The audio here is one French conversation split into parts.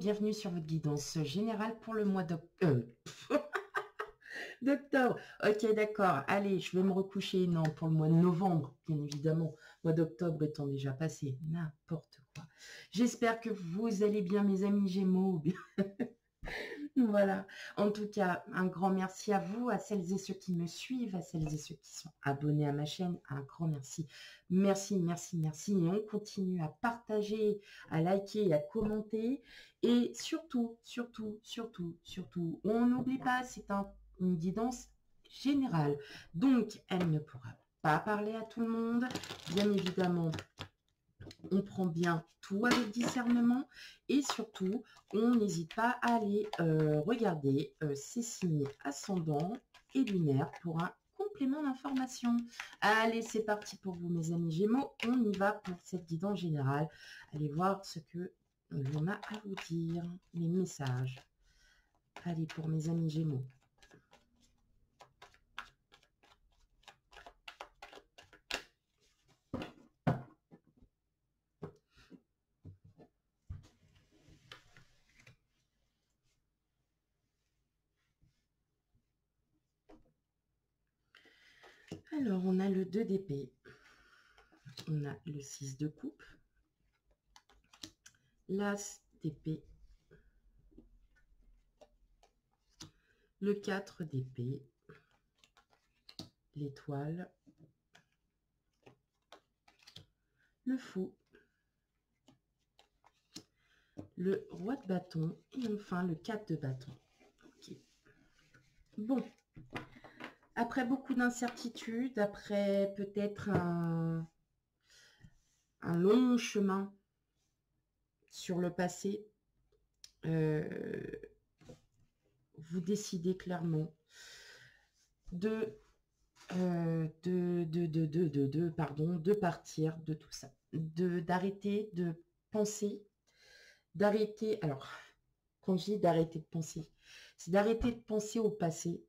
bienvenue sur votre guidance générale pour le mois d'octobre. Ok, d'accord. Allez, je vais me recoucher. Non, pour le mois de novembre, bien évidemment. Le mois d'octobre étant déjà passé. N'importe quoi. J'espère que vous allez bien, mes amis Gémeaux. Voilà. En tout cas, un grand merci à vous, à celles et ceux qui me suivent, à celles et ceux qui sont abonnés à ma chaîne. Un grand merci. Merci, merci, merci. Et on continue à partager, à liker, à commenter. Et surtout, surtout, surtout, surtout, on n'oublie pas, c'est une guidance générale. Donc, elle ne pourra pas parler à tout le monde. Bien évidemment, on prend bien tout avec discernement et surtout, on n'hésite pas à aller regarder ces signes ascendants et lunaires pour un complément d'information. Allez, c'est parti pour vous, mes amis Gémeaux. On y va pour cette guidance générale. Allez voir ce que l'on a à vous dire, les messages. Allez, pour mes amis Gémeaux. Alors, on a le 2 d'épée. On a le 6 de coupe. L'as d'épée. Le 4 d'épée. L'étoile. Le fou. Le roi de bâton. Et enfin, le 4 de bâton. Ok. Bon. Après beaucoup d'incertitudes, après peut-être un long chemin sur le passé, vous décidez clairement de partir de tout ça, d'arrêter de penser, d'arrêter. Alors, quand je dis d'arrêter de penser, c'est d'arrêter de penser au passé,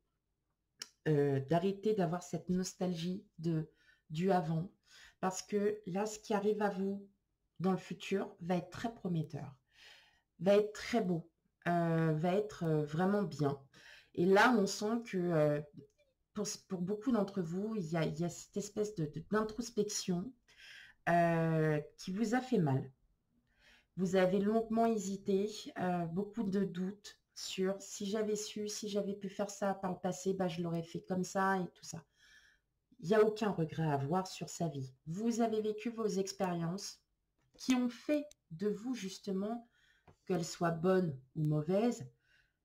d'arrêter d'avoir cette nostalgie du avant, parce que là, ce qui arrive à vous dans le futur va être très prometteur, va être très beau, va être vraiment bien. Et là, on sent que pour beaucoup d'entre vous, il y a cette espèce d'introspection qui vous a fait mal. Vous avez longuement hésité, beaucoup de doutes sur si j'avais su, si j'avais pu faire ça par le passé, bah, je l'aurais fait comme ça et tout ça. Il n'y a aucun regret à avoir sur sa vie. Vous avez vécu vos expériences qui ont fait de vous justement, qu'elles soient bonnes ou mauvaises,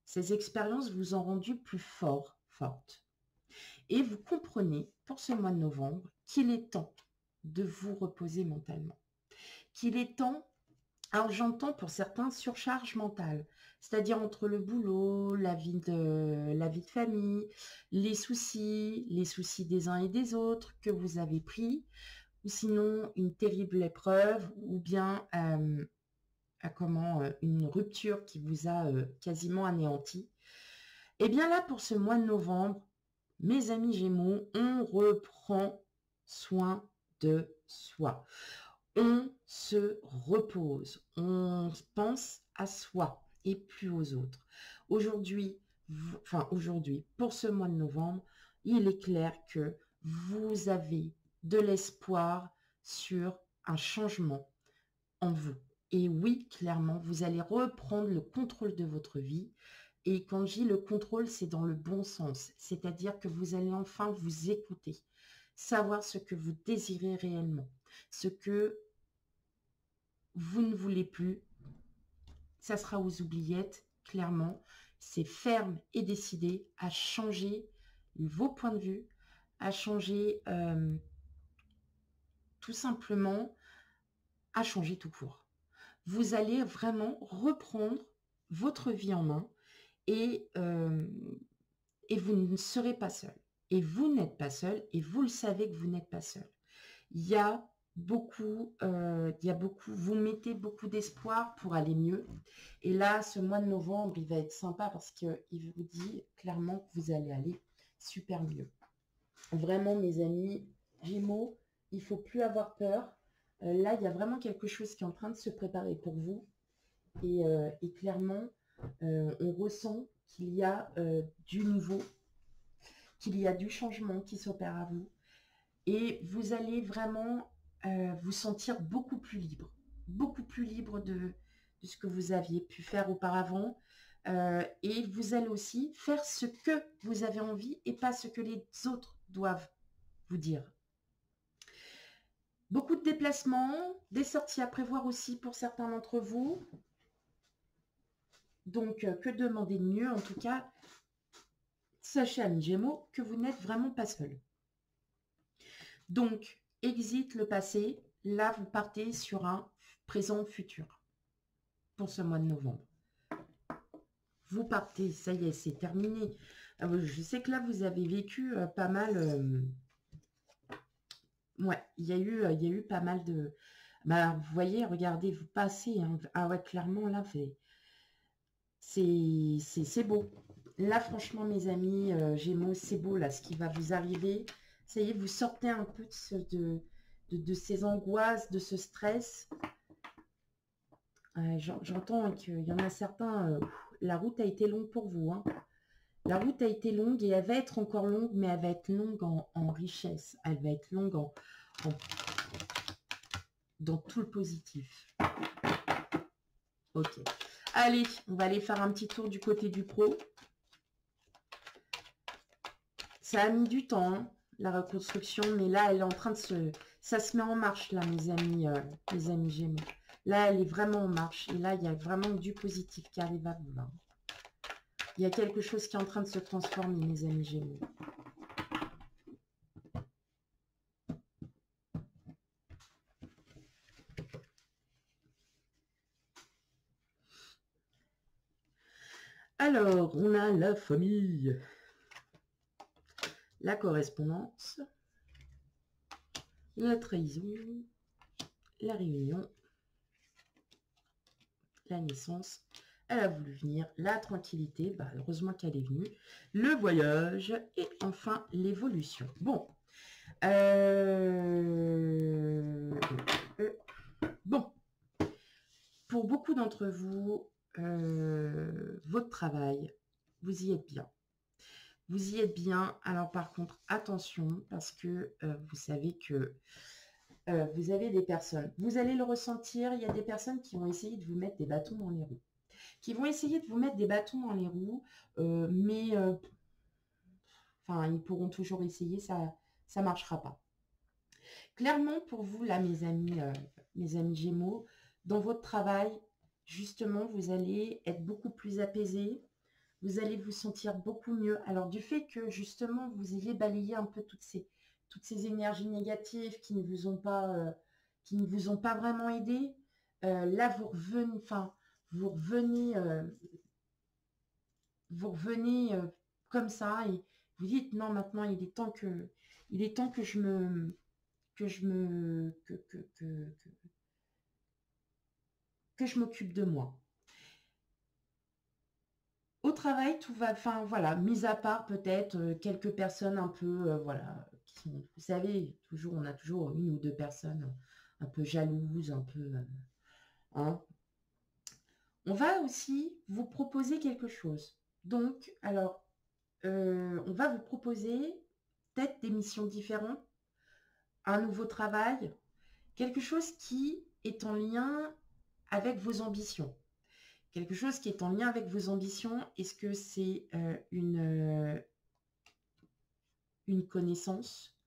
ces expériences vous ont rendu plus fort, forte. Et vous comprenez, pour ce mois de novembre, qu'il est temps de vous reposer mentalement. Qu'il est temps, alors j'entends pour certains surcharge mentale, c'est-à-dire entre le boulot, la vie de famille, les soucis des uns et des autres que vous avez pris, ou sinon une terrible épreuve, ou bien une rupture qui vous a quasiment anéanti. Et bien là, pour ce mois de novembre, mes amis Gémeaux, on reprend soin de soi. On se repose, on pense à soi et plus aux autres. Aujourd'hui, pour ce mois de novembre, il est clair que vous avez de l'espoir sur un changement en vous. Et oui, clairement, vous allez reprendre le contrôle de votre vie. Et quand je dis le contrôle, c'est dans le bon sens. C'est-à-dire que vous allez enfin vous écouter, savoir ce que vous désirez réellement, ce que vous ne voulez plus. Ça sera aux oubliettes, clairement. C'est ferme et décidé à changer vos points de vue, à changer tout simplement, à changer tout court. Vous allez vraiment reprendre votre vie en main et vous ne serez pas seul. Et vous n'êtes pas seul et vous le savez que vous n'êtes pas seul. Il y a beaucoup, vous mettez beaucoup d'espoir pour aller mieux. Et là, ce mois de novembre, il va être sympa parce qu'il vous dit clairement que vous allez aller super mieux. Vraiment, mes amis Gémeaux, il faut plus avoir peur. Là, il y a vraiment quelque chose qui est en train de se préparer pour vous. Et clairement, on ressent qu'il y a du nouveau, qu'il y a du changement qui s'opère à vous. Et vous allez vraiment vous sentir beaucoup plus libre de ce que vous aviez pu faire auparavant. Et vous allez aussi faire ce que vous avez envie et pas ce que les autres doivent vous dire. Beaucoup de déplacements, des sorties à prévoir aussi pour certains d'entre vous. Donc, que demander de mieux? En tout cas, sachez, amis Gémeaux, que vous n'êtes vraiment pas seul. Donc, exit le passé. Là, vous partez sur un présent-futur pour ce mois de novembre. Vous partez, ça y est, c'est terminé. Je sais que là, vous avez vécu pas mal. Ouais, il y a eu pas mal de. Bah, vous voyez, regardez, vous passez. Hein. Ah ouais, clairement, là, c'est beau. Là, franchement, mes amis Gémeaux, c'est beau, là, ce qui va vous arriver. Ça y est, vous sortez un peu de ces angoisses, de ce stress. J'entends qu'il y en a certains, la route a été longue pour vous. Hein. La route a été longue et elle va être encore longue, mais elle va être longue en richesse. Elle va être longue dans tout le positif. Ok. Allez, on va aller faire un petit tour du côté du pro. Ça a mis du temps, hein, la reconstruction, mais là, elle est en train de se... Ça se met en marche, là, mes amis Gémeaux. Là, elle est vraiment en marche. Et là, il y a vraiment du positif qui arrive à vous. Là. Il y a quelque chose qui est en train de se transformer, mes amis Gémeaux. Alors, on a la famille, la correspondance, la trahison, la réunion, la naissance. Elle a voulu venir, la tranquillité, bah, heureusement qu'elle est venue, le voyage et enfin l'évolution. Bon. Bon. Pour beaucoup d'entre vous, votre travail, vous y êtes bien. Vous y êtes bien. Alors par contre, attention, parce que vous savez que vous avez des personnes, vous allez le ressentir, il y a des personnes qui vont essayer de vous mettre des bâtons dans les roues. Qui vont essayer de vous mettre des bâtons dans les roues, mais enfin, ils pourront toujours essayer, ça ne marchera pas. Clairement, pour vous, là, mes amis Gémeaux, dans votre travail, justement, vous allez être beaucoup plus apaisé, vous allez vous sentir beaucoup mieux. Alors, du fait que, justement, vous ayez balayé un peu toutes ces énergies négatives qui ne vous ont pas vraiment aidé, là, vous revenez comme ça et vous dites non, maintenant, il est temps que je me que je m'occupe de moi. Au travail, tout va, enfin voilà, mis à part peut-être quelques personnes un peu, voilà, qui sont, vous savez, toujours, on a toujours une ou deux personnes un peu jalouses, un peu, hein. On va aussi vous proposer quelque chose. Donc, alors, on va vous proposer peut-être des missions différentes, un nouveau travail, quelque chose qui est en lien avec vos ambitions. Quelque chose qui est en lien avec vos ambitions. Est-ce que c'est une connaissance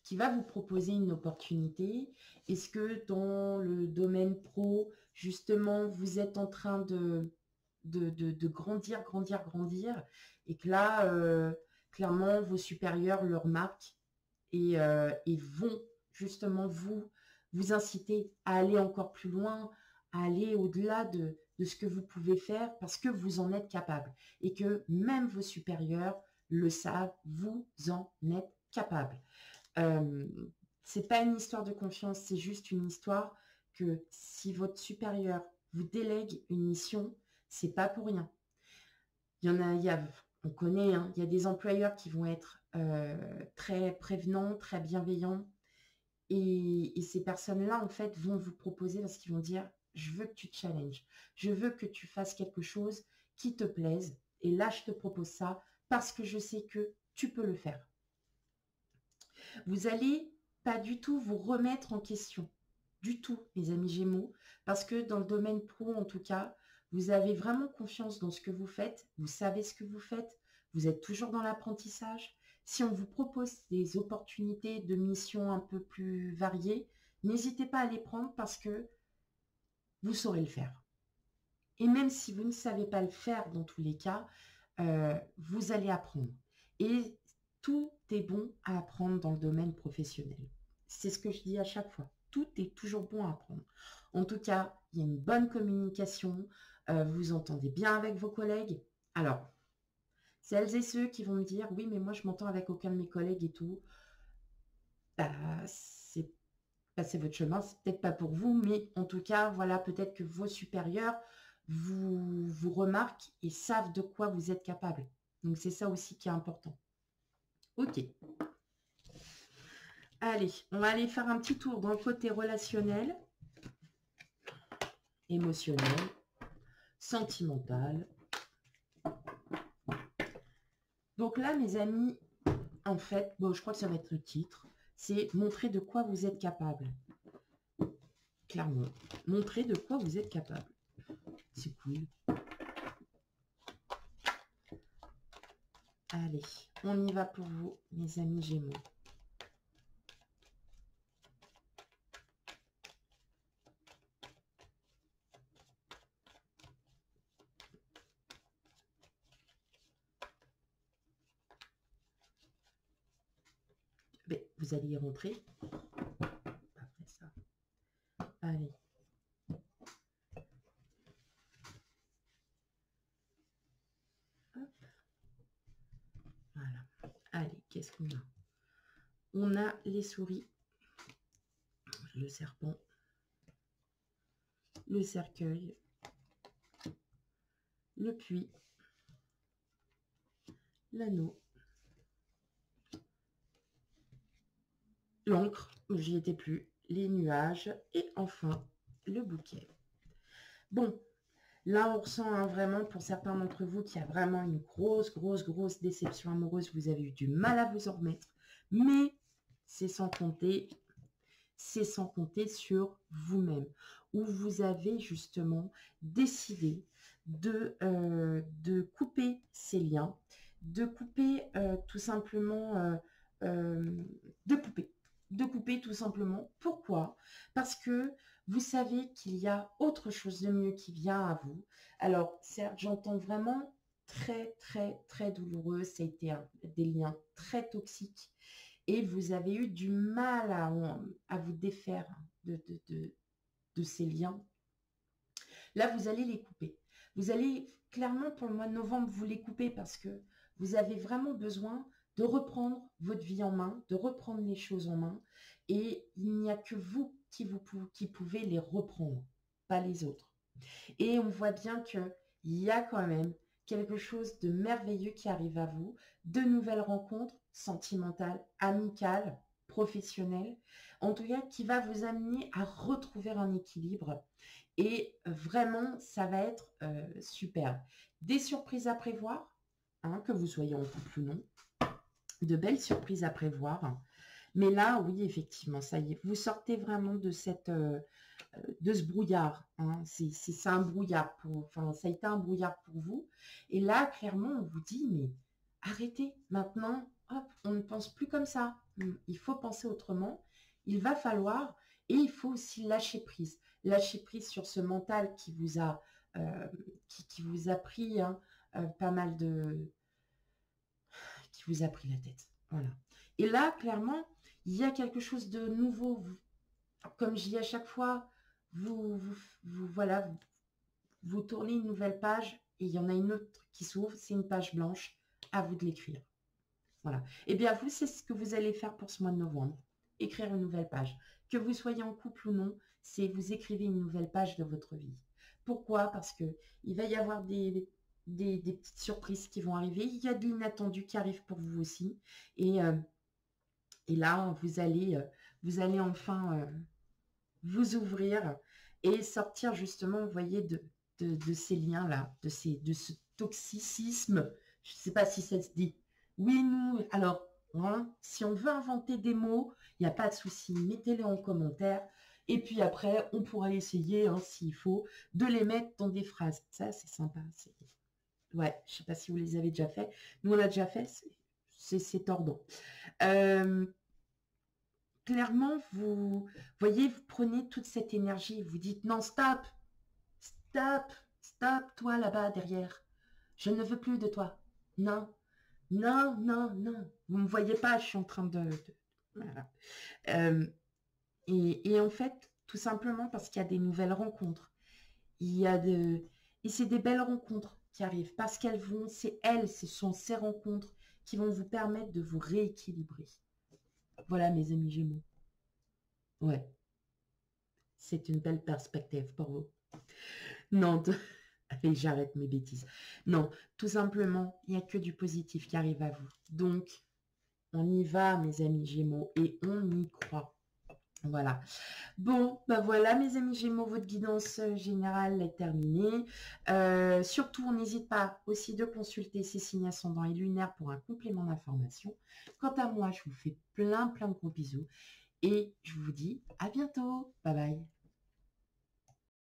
qui va vous proposer une opportunité? Est-ce que dans le domaine pro, justement, vous êtes en train de grandir, et que là, clairement, vos supérieurs le remarquent et vont justement vous inciter à aller encore plus loin, à aller au-delà de ce que vous pouvez faire parce que vous en êtes capable et que même vos supérieurs le savent, vous en êtes capable. C'est pas une histoire de confiance, c'est juste une histoire que si votre supérieur vous délègue une mission, c'est pas pour rien. On connaît, hein, il y a des employeurs qui vont être très prévenants, très bienveillants, et ces personnes-là, en fait, vont vous proposer parce qu'ils vont dire, je veux que tu te challenges. Je veux que tu fasses quelque chose qui te plaise. Et là, je te propose ça parce que je sais que tu peux le faire. Vous allez pas du tout vous remettre en question. Du tout, mes amis Gémeaux. Parce que dans le domaine pro, en tout cas, vous avez vraiment confiance dans ce que vous faites. Vous savez ce que vous faites. Vous êtes toujours dans l'apprentissage. Si on vous propose des opportunités de missions un peu plus variées, n'hésitez pas à les prendre parce que vous saurez le faire. Et même si vous ne savez pas le faire dans tous les cas, vous allez apprendre. Et tout est bon à apprendre dans le domaine professionnel. C'est ce que je dis à chaque fois. Tout est toujours bon à apprendre. En tout cas, il y a une bonne communication. Vous entendez bien avec vos collègues. Alors, celles et ceux qui vont me dire, oui, mais moi, je m'entends avec aucun de mes collègues et tout. Bah, c'est passez votre chemin, c'est peut-être pas pour vous, mais en tout cas, voilà, peut-être que vos supérieurs vous remarquent et savent de quoi vous êtes capable. Donc, c'est ça aussi qui est important. Ok. Allez, on va aller faire un petit tour dans le côté relationnel, émotionnel, sentimental. Donc là, mes amis, en fait, bon, je crois que ça va être le titre, c'est montrer de quoi vous êtes capable. Clairement, montrer de quoi vous êtes capable. C'est cool. Allez, on y va pour vous, mes amis Gémeaux. Mais vous allez y rentrer. Après ça. Allez. Hop. Voilà. Allez, qu'est-ce qu'on a? On a les souris, le serpent, le cercueil, le puits, l'anneau, l'encre, j'y étais plus, les nuages et enfin le bouquet. Bon, là on ressent vraiment pour certains d'entre vous qu'il y a vraiment une grosse déception amoureuse. Vous avez eu du mal à vous en remettre, mais c'est sans compter sur vous-même, où vous avez justement décidé de couper ces liens, de couper tout simplement, de couper tout simplement. Pourquoi? Parce que vous savez qu'il y a autre chose de mieux qui vient à vous. Alors, certes, j'entends vraiment très douloureux, ça a été des liens très toxiques et vous avez eu du mal à vous défaire de ces liens. Là, vous allez les couper. Vous allez clairement, pour le mois de novembre, vous les couper parce que vous avez vraiment besoin de reprendre votre vie en main, de reprendre les choses en main. Et il n'y a que vous qui pouvez les reprendre, pas les autres. Et on voit bien qu'il y a quand même quelque chose de merveilleux qui arrive à vous, de nouvelles rencontres sentimentales, amicales, professionnelles, en tout cas qui va vous amener à retrouver un équilibre. Et vraiment, ça va être super. Des surprises à prévoir, hein, que vous soyez en couple ou non, de belles surprises à prévoir. Mais là, oui, effectivement, ça y est, vous sortez vraiment de de ce brouillard. Hein. C'est un brouillard. Enfin, ça a été un brouillard pour vous. Et là, clairement, on vous dit, mais arrêtez. Maintenant, hop, on ne pense plus comme ça. Il faut penser autrement. Il va falloir, et il faut aussi lâcher prise. Lâcher prise sur ce mental qui vous a, qui vous a pris hein, pas mal de... qui vous a pris la tête. Voilà. Et là, clairement, il y a quelque chose de nouveau. Comme je dis à chaque fois, voilà, vous tournez une nouvelle page et il y en a une autre qui s'ouvre, c'est une page blanche, à vous de l'écrire. Voilà. Et bien vous, c'est ce que vous allez faire pour ce mois de novembre. Écrire une nouvelle page. Que vous soyez en couple ou non, c'est vous écrivez une nouvelle page de votre vie. Pourquoi? Parce que il va y avoir des petites surprises qui vont arriver. Il y a de l'inattendu qui arrive pour vous aussi. Et là, vous allez enfin... vous ouvrir et sortir justement, vous voyez, de ces liens-là, de ce toxicisme. Je ne sais pas si ça se dit. Oui, nous, alors, hein, si on veut inventer des mots, il n'y a pas de souci, mettez-les en commentaire. Et puis après, on pourra essayer, hein, s'il faut, de les mettre dans des phrases. Ça, c'est sympa. Ouais, je ne sais pas si vous les avez déjà fait. Nous, on l'a déjà fait, c'est tordant. Clairement, vous voyez, vous prenez toute cette énergie, vous dites non, stop, stop, stop, toi là-bas derrière. Je ne veux plus de toi. Non, non, non, non. Vous ne me voyez pas, je suis en train voilà. Et en fait, tout simplement parce qu'il y a des nouvelles rencontres. Il y a Et c'est des belles rencontres qui arrivent parce qu'elles vont, ce sont ces rencontres qui vont vous permettre de vous rééquilibrer. Voilà, mes amis Gémeaux. Ouais, c'est une belle perspective pour vous. Non, allez, j'arrête mes bêtises. Non, tout simplement, il n'y a que du positif qui arrive à vous. Donc, on y va, mes amis Gémeaux, et on y croit. Voilà. Bon, ben voilà, mes amis Gémeaux, votre guidance générale est terminée. Surtout, on n'hésite pas aussi de consulter ces signes ascendants et lunaires pour un complément d'information. Quant à moi, je vous fais plein de gros bisous et je vous dis à bientôt. Bye bye.